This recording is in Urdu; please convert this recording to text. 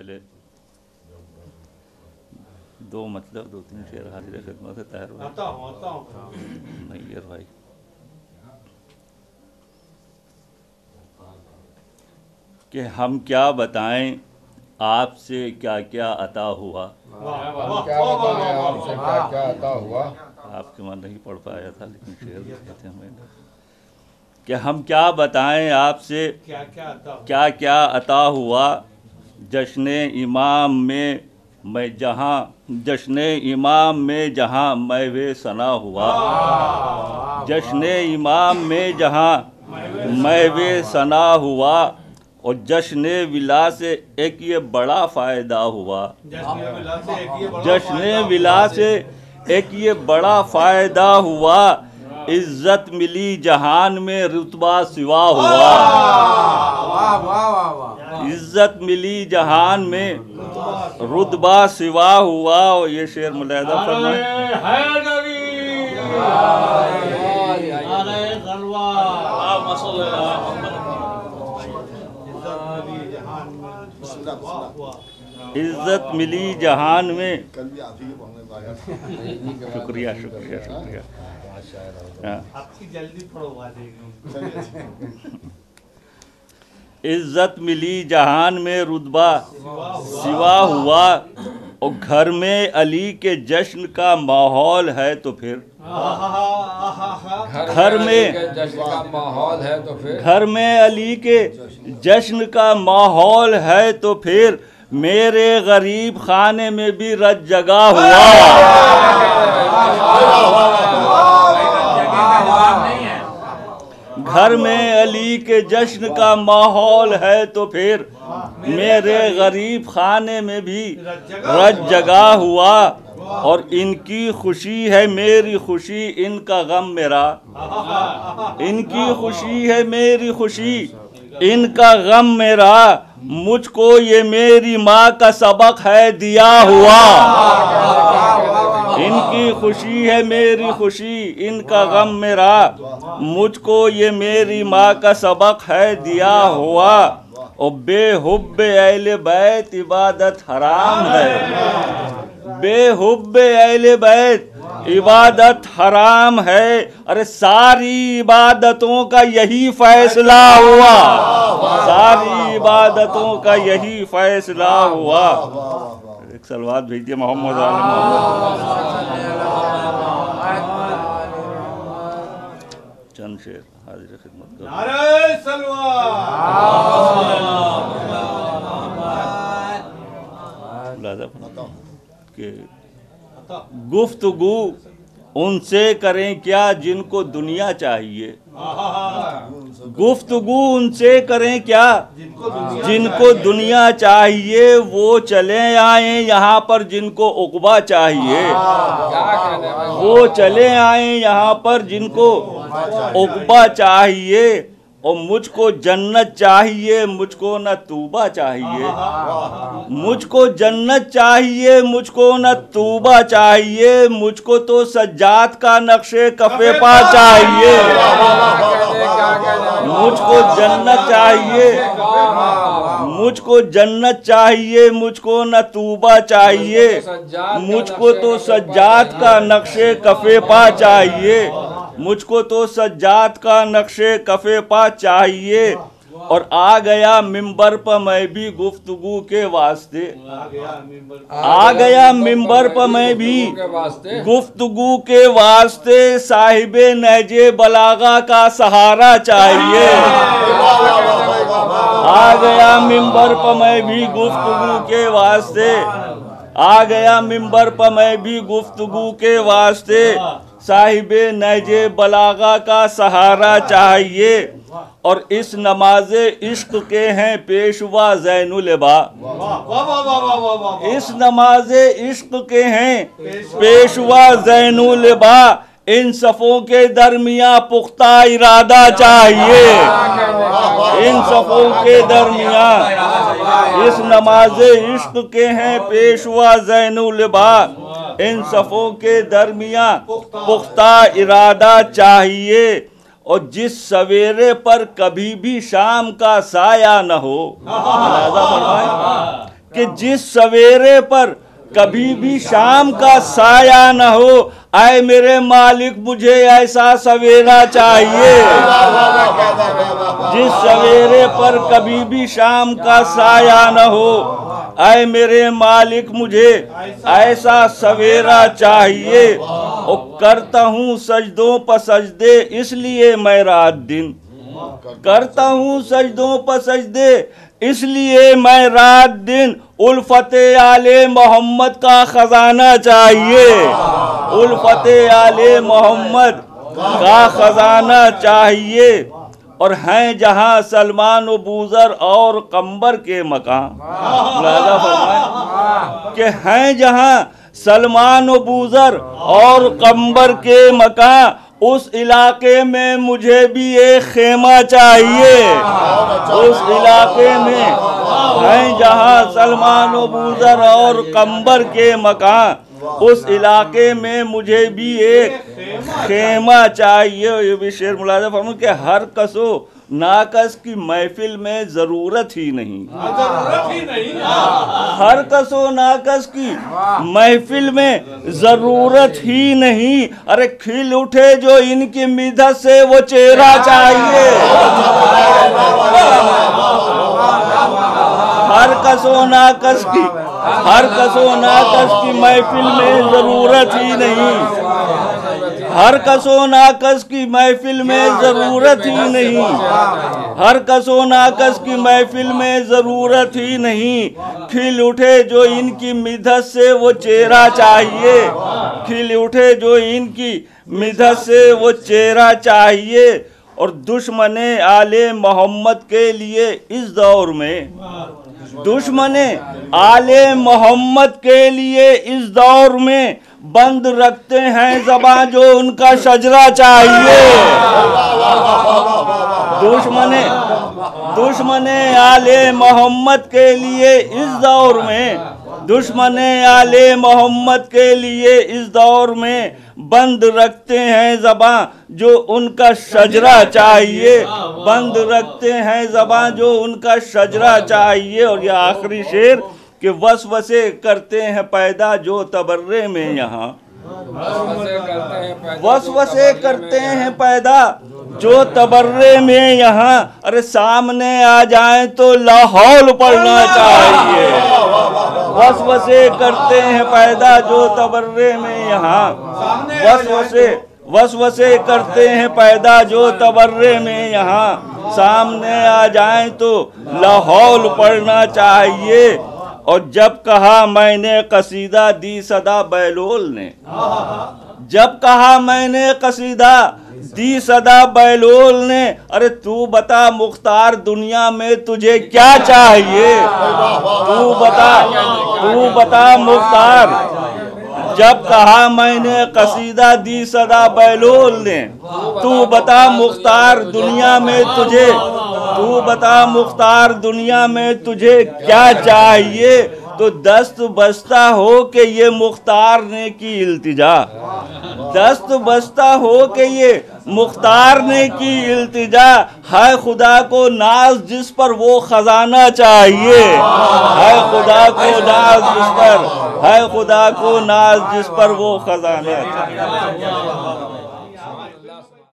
پہلے دو مطلب 2-3 شعر حاضر خدمت ہے طاہر بھائی. آتا ہوں میّر بھائی. کہ ہم کیا بتائیں آپ سے کیا کیا عطا ہوا. آپ کے وہاں نہیں پڑھ پایا تھا لیکن شعر لکھے تھے میں نے. کہ ہم کیا بتائیں آپ سے کیا کیا عطا ہوا. جشن امام میں جہاں میوے ثنا ہوا. جشن امام میں جہاں میوے ثنا ہوا. اور جشن ولا سے ایک یہ بڑا فائدہ ہوا. جشن ولا سے ایک یہ بڑا فائدہ ہوا. عزت ملی جہان میں رتبہ سوا ہوا. عزت ملی جہان میں رتبہ سوا ہوا. اور یہ شعر ملاحظہ فرمائیں. عزت ملی جہان میں. شکریہ شکریہ شکریہ. عزت ملی جہان میں رتبہ سوا ہوا. اور گھر میں علی کے جشن کا ماحول ہے تو پھر گھر میں علی کے جشن کا ماحول ہے تو پھر میرے غریب خانے میں بھی رت جگا ہوا. گھر میں علی کے جشن کا ماحول ہے تو پھر میرے غریب خانے میں بھی رت جگا ہوا. اور ان کی خوشی ہے میری خوشی ان کا غم میرا. ان کی خوشی ہے میری خوشی ان کا غم میرا. مجھ کو یہ میری ماں کا سبق ہے دیا ہوا. ان کی خوشی ہے میری خوشی ان کا غم میرا. مجھ کو یہ میری ماں کا سبق ہے دیا ہوا. اور بے حب اہل بیت عبادت حرام ہے. بے حب اہل بیت عبادت حرام ہے. ارے ساری عبادتوں کا یہی فیصلہ ہوا. ساری عبادتوں کا یہی فیصلہ ہوا. ایک صلوات بھیجیے محمد آل محمد. چند شعر حاضر خدمت کرو. نعرہ صلوات. کہ گفتگو ان سے کریں کیا جن کو دنیا چاہیے. گفتگو ان سے کریں کیا جن کو دنیا چاہیے. وہ چلے آئیں یہاں پر جن کو عقبہ چاہیے. وہ چلے آئیں یہاں پر جن کو عقبہ چاہیے. اور مجھ کو جنت چاہیے مجھ کو نہ توبہ چاہیے. مجھ کو جنت چاہیے مجھ کو نہ توبہ چاہیے. مجھ کو تو سجاد کا نقش کف پا چاہیے. مجھ کو جنت چاہیے مجھ کو جنت چاہیے مجھ کو نہ توبہ چاہیے. مجھ کو تو سجاد کا نقش کف پا چاہیے. مجھ کو تو سجاد کا نقش کف پا چاہیے. اور آ گیا ممبر پر میں بھی گفتگو کے واسطے. آ گیا ممبر پر میں بھی گفتگو کے واسطے. صاحب نہج بلاغہ کا سہارا چاہیے. آ گیا ممبر پر میں بھی گفتگو کے واسطے. آ گیا ممبر پر میں بھی گفتگو کے واسطے. صاحب نہج بلاغہ کا سہارا چاہیے. اور اس نماز عشق کے ہیں پیشوا زین العبا. اس نماز عشق کے ہیں پیشوا زین العبا. ان صفوں کے درمیان پختہ ارادہ چاہیے. ان صفوں کے درمیان اس نماز عشق کے ہیں پیشوا زین العبا. ان صفوں کے درمیان پختہ ارادہ چاہیے. اور جس سویرے پر کبھی بھی شام کا سایہ نہ ہو. کہ جس سویرے پر کبھی بھی شام کا سایہ نہ ہو، اے میرے مالک مجھے ایسا سویرا چاہیے۔ جس سویرے پر کبھی بھی شام کا سایہ نہ ہو، اے میرے مالک مجھے ایسا سویرا چاہیے۔ اور کرتا ہوں سجدوں پر سجدے اس لیے میں رات دن، کرتا ہوں سجدوں پر سجدے اس لیے میں رات دن، الفت آل محمد کا خزانہ چاہیے، الفت آل محمد کا خزانہ چاہیے۔ اور ہیں جہاں سلمان و بوذر اور قمبر کے مقام، ملاحظہ فرمائیں کہ ہیں جہاں سلمان و بوذر اور قمبر کے مقام، اس علاقے میں مجھے بھی ایک خیمہ چاہیے۔ اس علاقے میں ہیں جہاں سلمان و بوذر اور قمبر کے مکان، اس علاقے میں مجھے بھی ایک خیمہ چاہیے۔ یہ بھی شعر ملاحظہ فرمائیں کہ ہر کس و ناکس کی محفل میں ضرورت ہی نہیں، ہر کس و ناکس کی محفل میں ضرورت ہی نہیں۔ ارے کھل اٹھے جو ان کی مدحت سے وہ چہرہ چاہیے، ہر کس و ناکس کی، ہر کس و ناکس کی محفل میں ضرورت ہی نہیں، ہر کس و ناکس کی محفل میں ضرورت ہی نہیں، ہر کس و ناکس کی محفل میں ضرورت ہی نہیں۔ کھل اٹھے جو ان کی مدحت سے وہ چہرہ چاہیے، کھل اٹھے جو ان کی مدحت سے وہ چہرہ چاہیے۔ اور دشمن آل محمد کے لیے اس دور میں، دشمن آل محمد کے لیے اس دور میں بند رکھتے ہیں زباں جو ان کا شجرہ چاہیے۔ دشمن آل محمد کے لیے اس دور میں، دشمن آل محمد کے لیے اس دور میں بند رکھتے ہیں زباں جو ان کا شجرہ چاہیے، بند رکھتے ہیں زباں جو ان کا شجرہ چاہیے۔ اور یہ آخری شعر کہ وسوسے کرتے ہیں پیدا جو تبرے میں یہاں، وسوسے کرتے ہیں پیدا جو تبرے میں یہاں، ارے سامنے آ جائیں تو لاحول پڑھنا چاہیے۔ وسوسے کرتے ہیں پیدا جو تبرے میں یہاں، وسوسے کرتے ہیں پیدا جو تبرے میں یہاں، سامنے آ جائیں تو لاحول پڑھنا چاہیے۔ اور جب کہا میں نے قصیدہ دی صدا بہلول نے، جب کہا میں نے قصیدہ دی صدا بہلول نے، ارے تو بتا مختار دنیا میں تجھے کیا چاہیے، تو بتا مختار۔ جب کہا میں نے قصیدہ دی صدا بہلول نے، تو بتا مختار دنیا میں تجھے، تو بتا مختار دنیا میں تجھے کیا چاہیے۔ تو دست بستہ ہو کہ یہ مختار نے کی التجا، دست بستہ ہو کہ یہ مختار نے کی التجا، ہے خدا کو ناز جس پر وہ خزانہ چاہیے، ہے خدا کو ناز جس پر، ہے خدا کو ناز جس پر وہ خزانہ چاہیے۔